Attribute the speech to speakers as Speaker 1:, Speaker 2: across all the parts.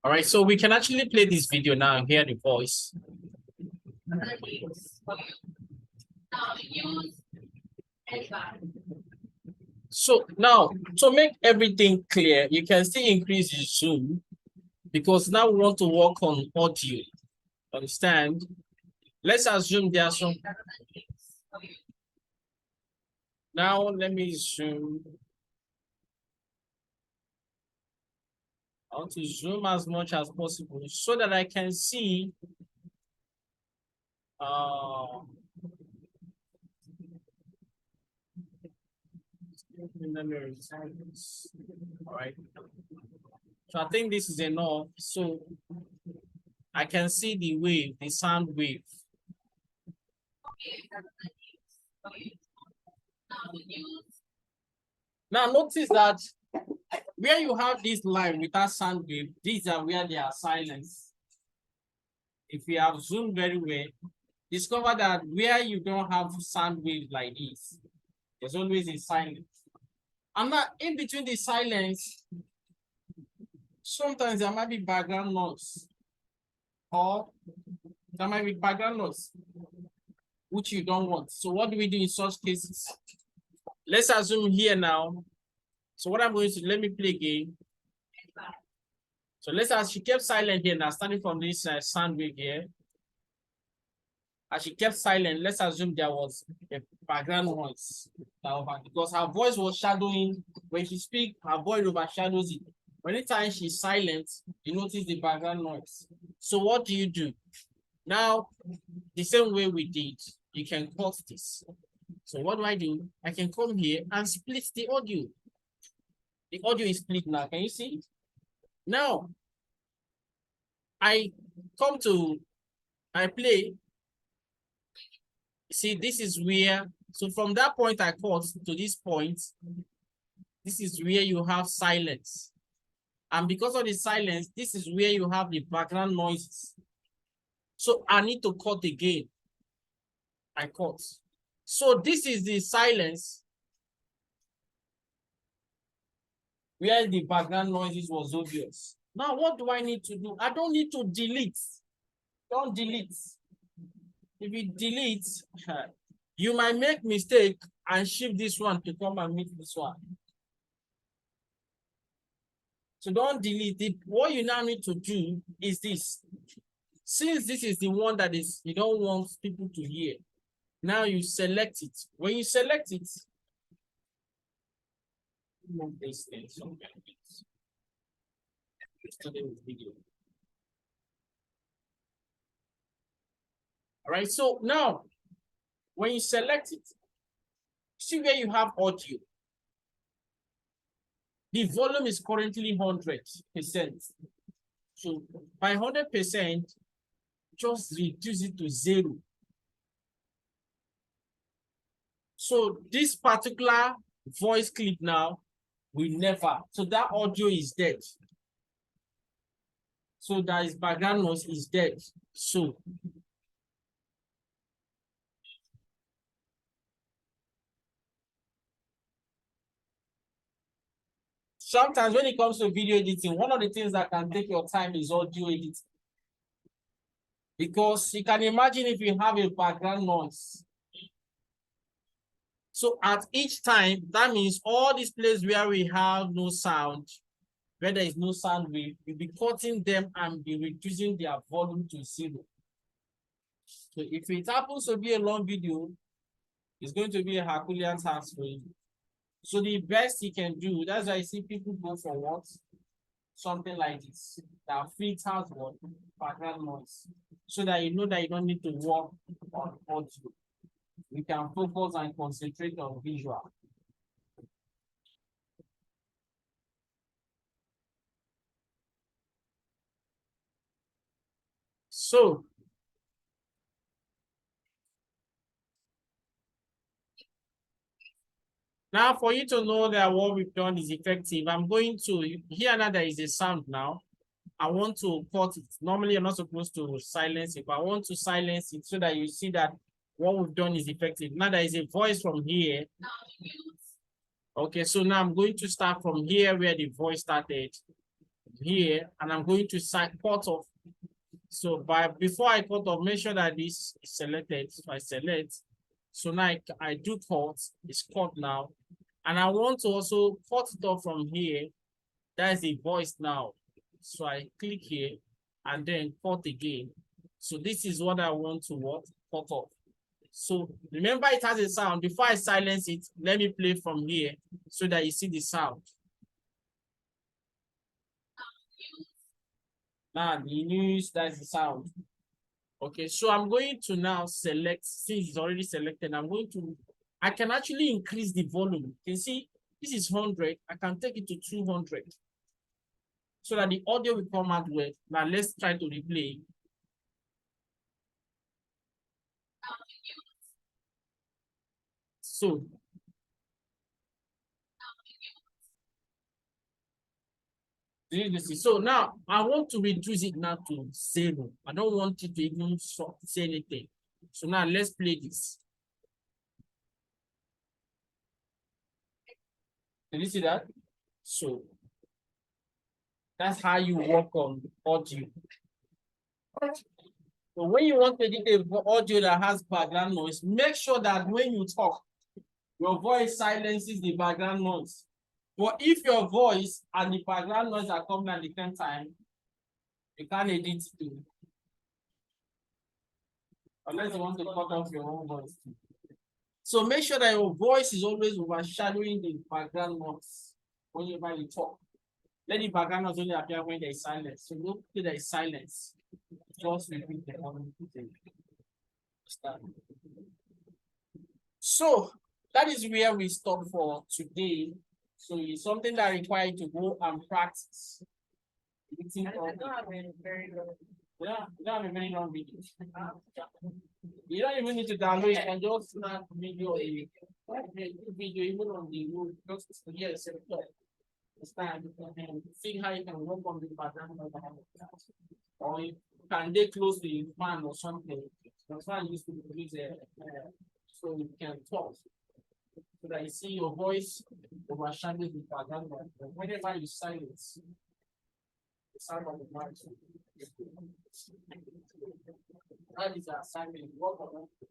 Speaker 1: All right, so we can actually play this video now and hear the voice. So now, to make everything clear, you can still increase the zoom because now we want to work on audio. Understand? Let's assume there are some. Now, let me zoom. I want to zoom as much as possible so that I can see all right. So I think this is enough. So I can see the wave, the sound wave. Now notice that where you have this line without sound wave, these are where they are silenced. If you have zoomed very well, discover that where you don't have sound waves like this, there's always a silence. And now in between the silence, sometimes there might be background noise, or there might be background noise, which you don't want. So what do we do in such cases? Let's assume here now. So what I'm going to, let me play again. So let's as she kept silent here now, starting from this sound wave here. As she kept silent, let's assume there was a background noise. Because her voice was shadowing. When she speaks, her voice overshadows it. Anytime she's silent, you notice the background noise. So what do? Now, the same way we did, you can cut this. So what do? I can come here and split the audio. The audio is split now. Can you see? Now, I play. See, this is where, so from that point I cut to this point, this is where you have silence. And because of the silence, this is where you have the background noises. So I need to cut again. I cut. So this is the silence where the background noises was obvious. Now, what do I need to do? I don't need to delete. Don't delete. If you delete, you might make mistake and shift this one to come and meet this one. So don't delete it. What you now need to do is this. Since this is the one that is you don't want people to hear, now you select it. When you select it, this thing, video. All right, so now when you select it, see where you have audio. The volume is currently 100%. So by 100%, just reduce it to 0. So this particular voice clip now will never. So that audio is dead. So that is background noise is dead. So sometimes when it comes to video editing, one of the things that can take your time is audio editing. Because you can imagine if you have a background noise. So at each time, that means all these places where we have no sound, where there is no sound wave, you'll be cutting them and be reducing their volume to 0. So if it happens to be a long video, it's going to be a Herculean task for you. So the best you can do, that's why I see people go for what? Something like this. That filters what? Background noise. So that you know that you don't need to work on audio. We can focus and concentrate on visual. So now for you to know that what we've done is effective, I'm going to, here now there is a sound now. I want to cut it. Normally you're not supposed to silence it, but I want to silence it so that you see that what we've done is effective. Now there is a voice from here. Okay, so now I'm going to start from here where the voice started. here, and I'm going to cut off. So before I cut off, make sure that this is selected. So I select. So now I do cut. It's cut now, and I want to also cut it off from here. That is a voice now. So I click here and then cut again. So this is what I want to cut off. So remember, it has a sound. Before I silence it, let me play from here so that you see the sound. Now the news, that's the sound. Okay, so I'm going to now select, since it's already selected, I can actually increase the volume. You can see this is 100. I can take it to 200 so that the audio will come out well. Now let's try to replay. So so now I want to reduce it now to 0. I don't want it to even say anything. So now let's play this. Did you see that? So that's how you work on audio. So when you want to edit the audio that has background noise, make sure that when you talk, your voice silences the background noise. But if your voice and the background noise are coming at the same time, you can't edit it unless you want to cut off your own voice. So make sure that your voice is always overshadowing the background noise whenever you talk. Let the background noise only appear when there is silence. So look till there is silence. Just repeat the following thing. So that is where we stop for today. So it's something that requires you to go and practice. I don't have a very long. Yeah, you don't have a very long video. You don't even need to download it and just snap video video even on the road. Just yes, understand and see how you can work on the background of the house. Or you can they close the fan or something. That's why I used to use so you can talk. So that you see your voice overshadows the background. Whenever you silence, the sound of the voice. That is our assignment. Work on it.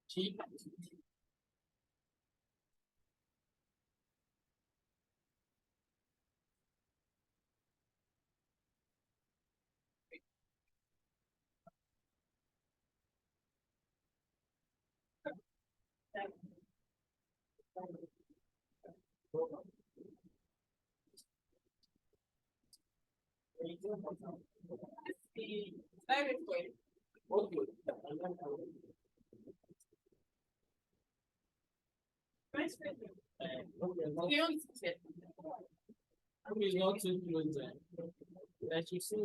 Speaker 1: Keep is not too close. That you see.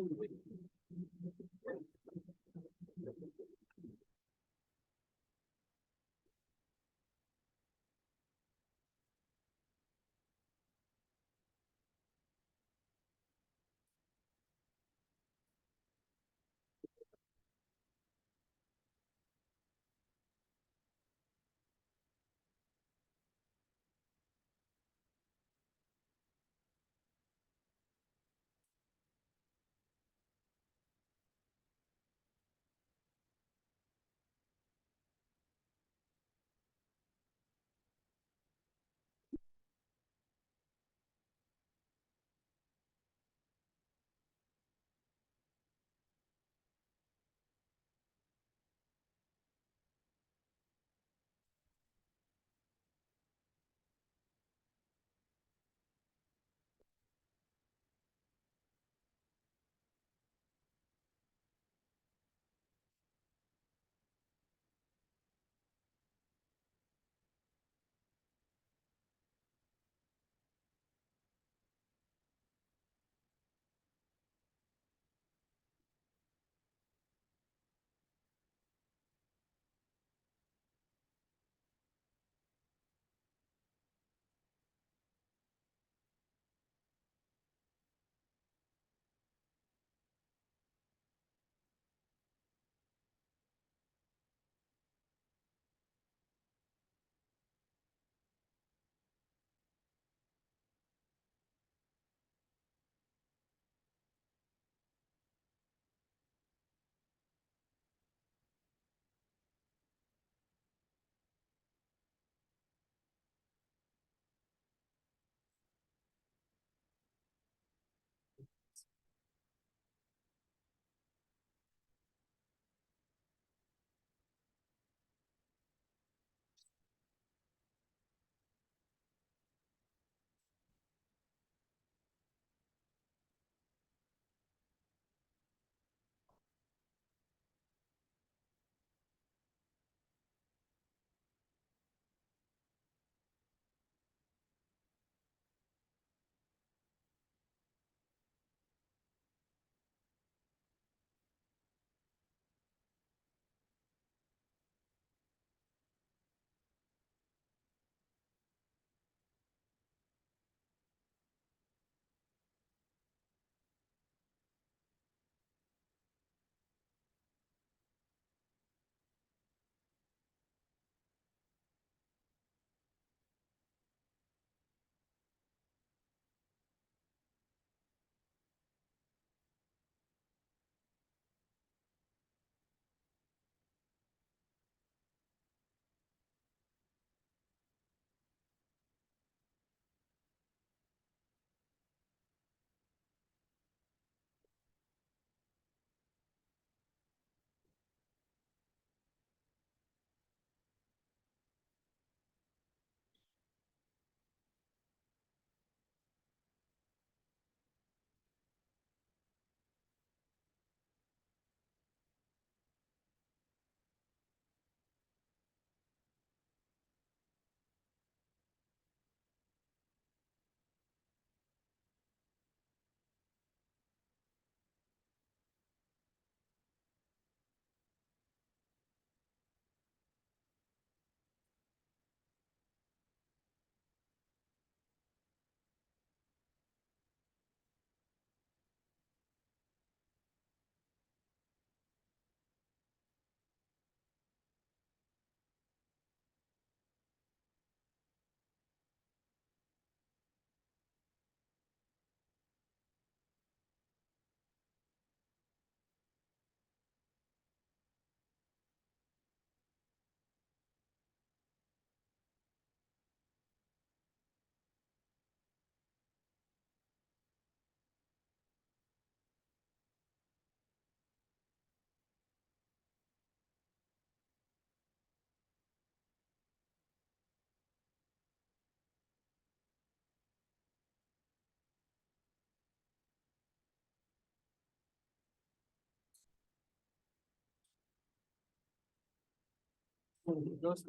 Speaker 1: Just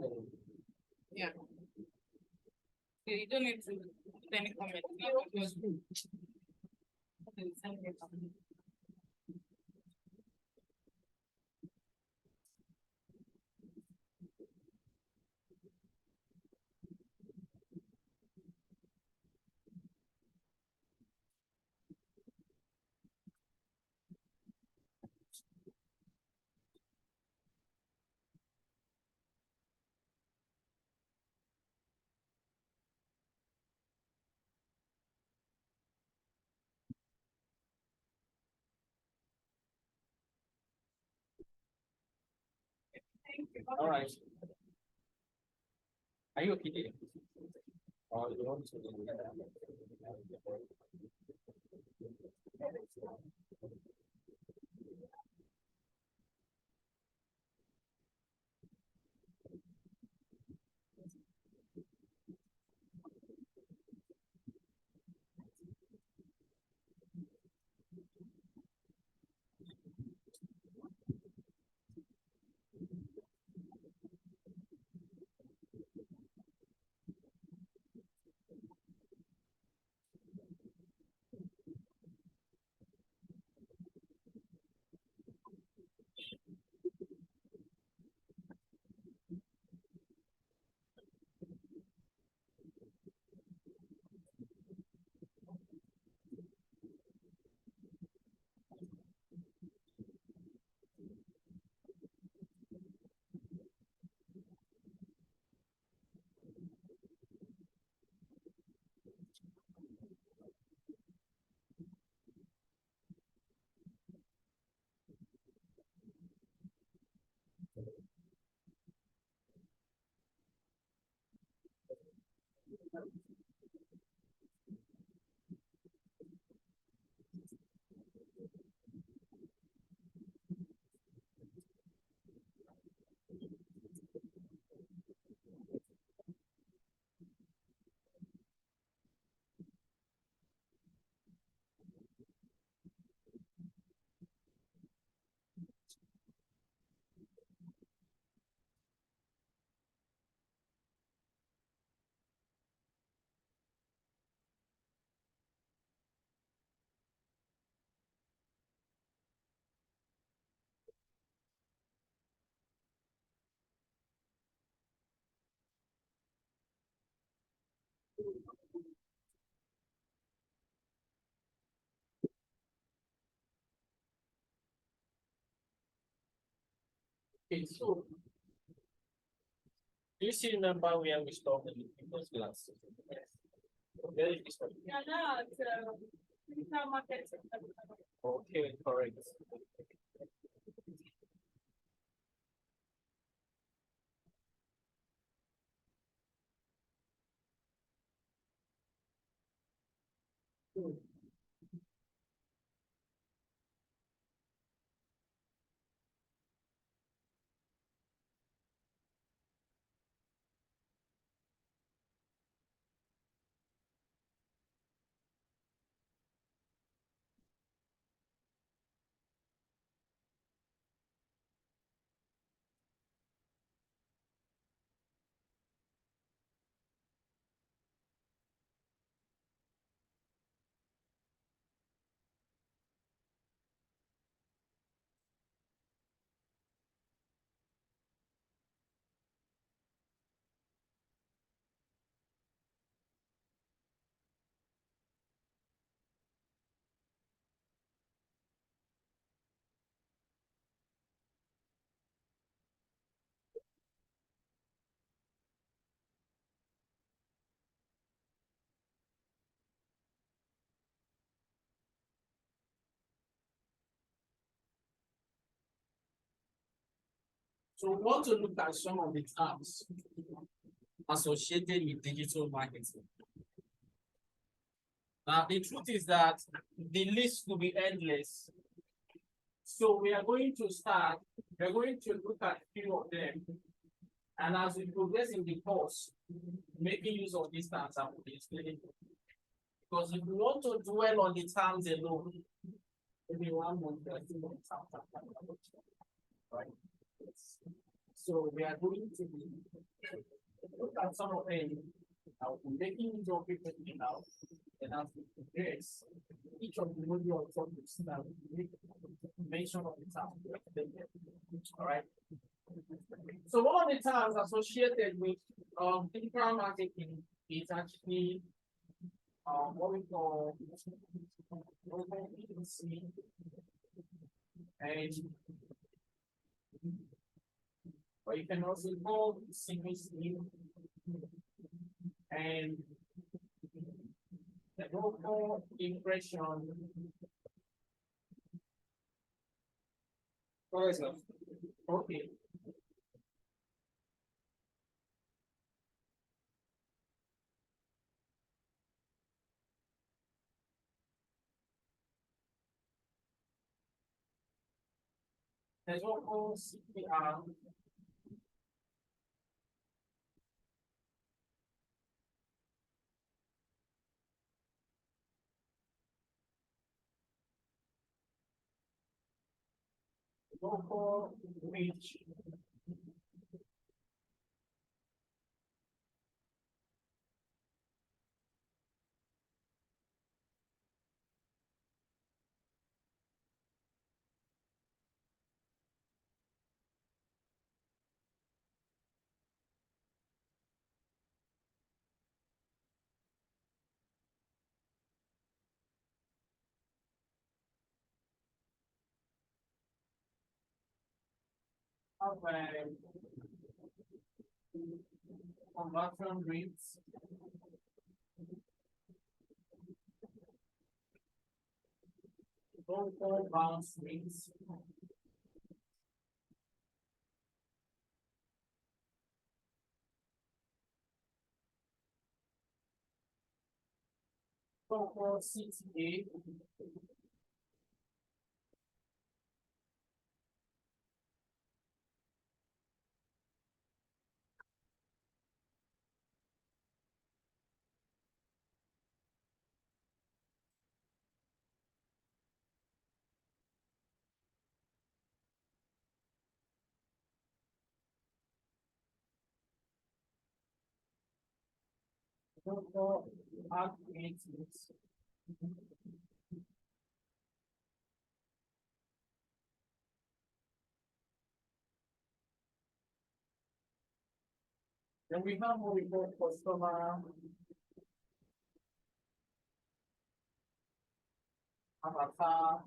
Speaker 2: Yeah. You don't need to put any comment.
Speaker 1: all right. Are you okay there? Or you want to? Okay, so do you still remember where we stopped in the previous class? Where did we stop?
Speaker 2: Yeah, no, it's digital marketing.
Speaker 1: Okay, correct. So we want to look at some of the terms associated with digital marketing. Now, the truth is that the list will be endless. So we are going to start, we're going to look at a few of them. And as we progress in the course, making use of these terms, I will be explaining. Because if we want to dwell on the terms alone, maybe 1 month, right? So we are going to look at some of them. Now, we're making use of it now. And as we progress, each of the module topics now we make mention of the task. All right. So one of the tasks associated with digital marketing is actually what we call agency and or you can also call CPC and the local impression. Okay. There's local CPR. Local reach. Have conversion rates. Local bounce rates. Local CTA. Local ad rates. Then we have what we call customer avatar.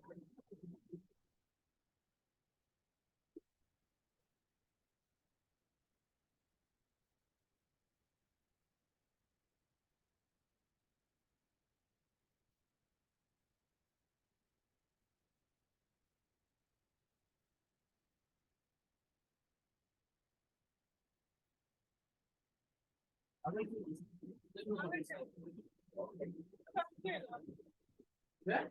Speaker 1: Yeah.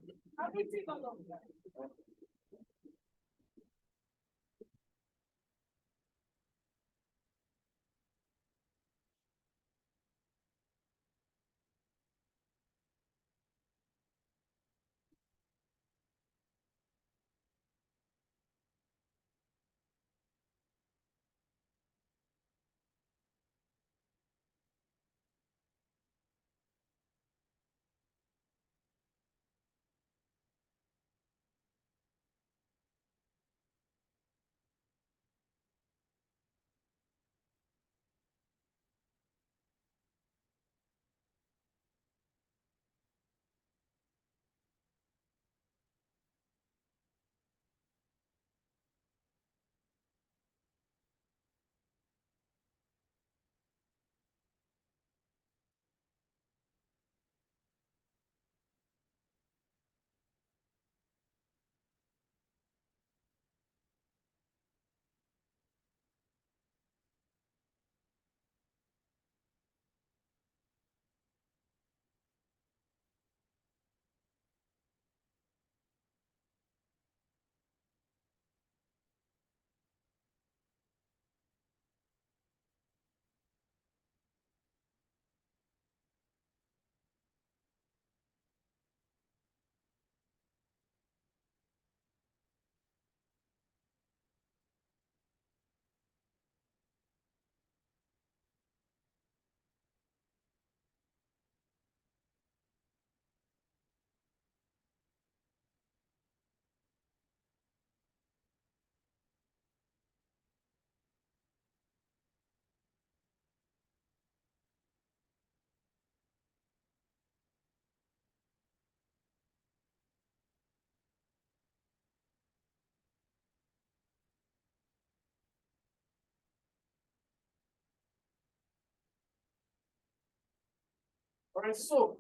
Speaker 1: All right, so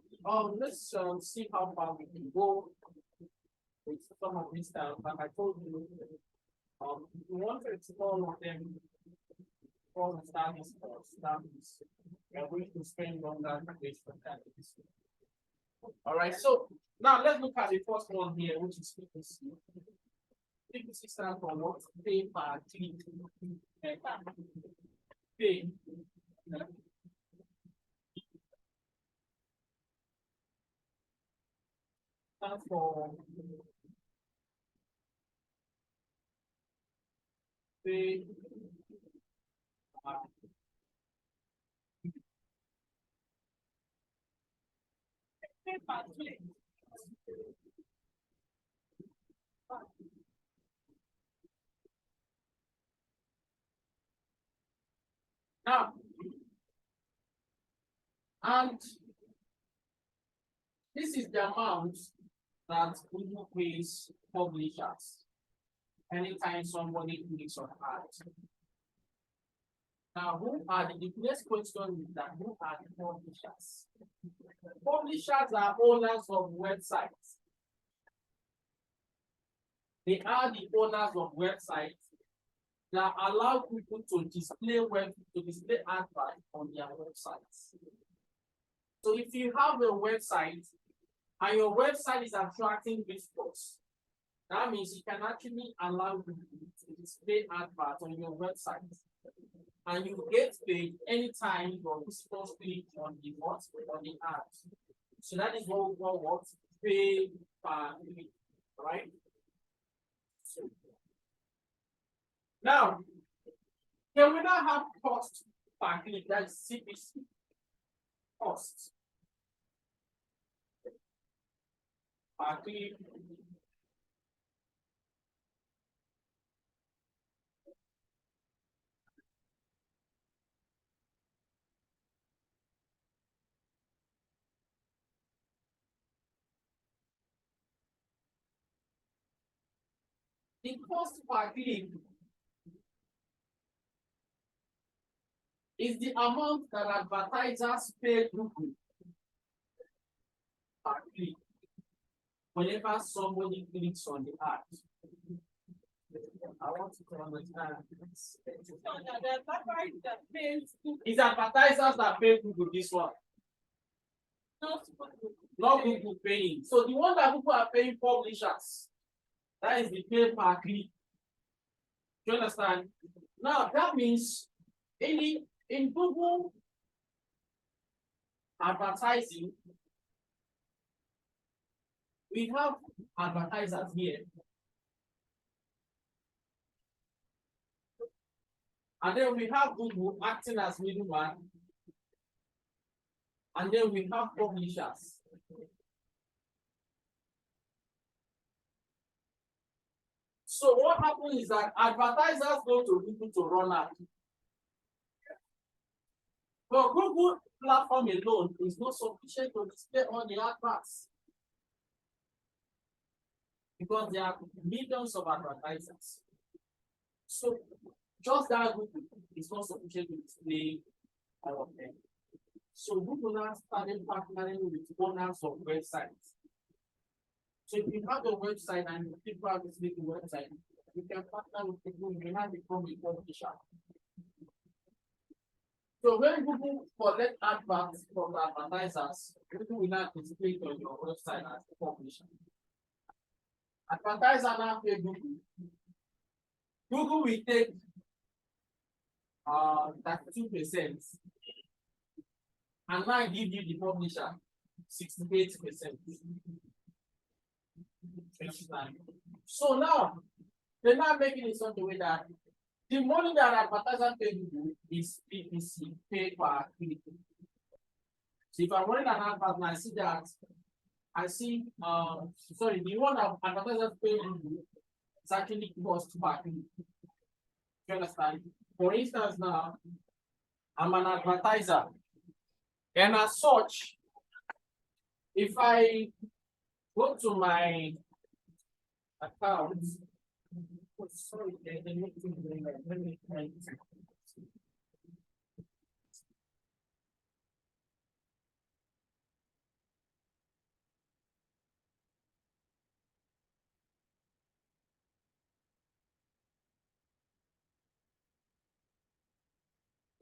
Speaker 1: let's see how far we can go with some of these styles. Like I told you, if you want to explore all of them, for the studies, we are going to spend on that page for that. All right, so now let's look at the first one here, which is PPC. PPC stands for what? Pay per click. Pay. Stands for pay. Pay per click. Now, and this is the amount that Google pays publishers anytime somebody clicks on ads. Now, who are the next question is that who are the publishers? Publishers are owners of websites. They are the owners of websites that allow people to display adverts on their websites. So if you have a website and your website is attracting visitors, that means you can actually allow people to display adverts on your website. And you get paid anytime your visitors click on the ads. So that is what we call what? Pay per click, right? So, now, can we now have cost per click? That's CPC. Cost per click. The cost per click is the amount that advertisers pay Google per click whenever somebody clicks on the ad. I want to understand. It's advertisers that pay Google this one. Not Google paying. So the one that Google are paying publishers, that is the pay per click. Do you understand? Now that means in Google advertising, we have advertisers here. And then we have Google acting as middleman. And then we have publishers. So what happens is that advertisers go to Google to run ads. But Google platform alone is not sufficient to display all the adverts. Because there are millions of advertisers. So just that Google is not sufficient to display all of them. So Google now started partnering with owners of websites. So if you have a website and people are visiting the website, you can partner with people, you now become a publisher. So when Google collect adverts from the advertisers, Google will now display it on your website as a publisher. Advertiser now pay Google. Google will take 32% and now give you the publisher 68%. So now they're not making it such a way that the money that advertisers pay Google is PPC, pay per click. So if I'm running an advert and I see sorry, the one that advertisers pay Google is actually cost per click. You understand? For instance, now I'm an advertiser, and as such, if I go to my account, sorry,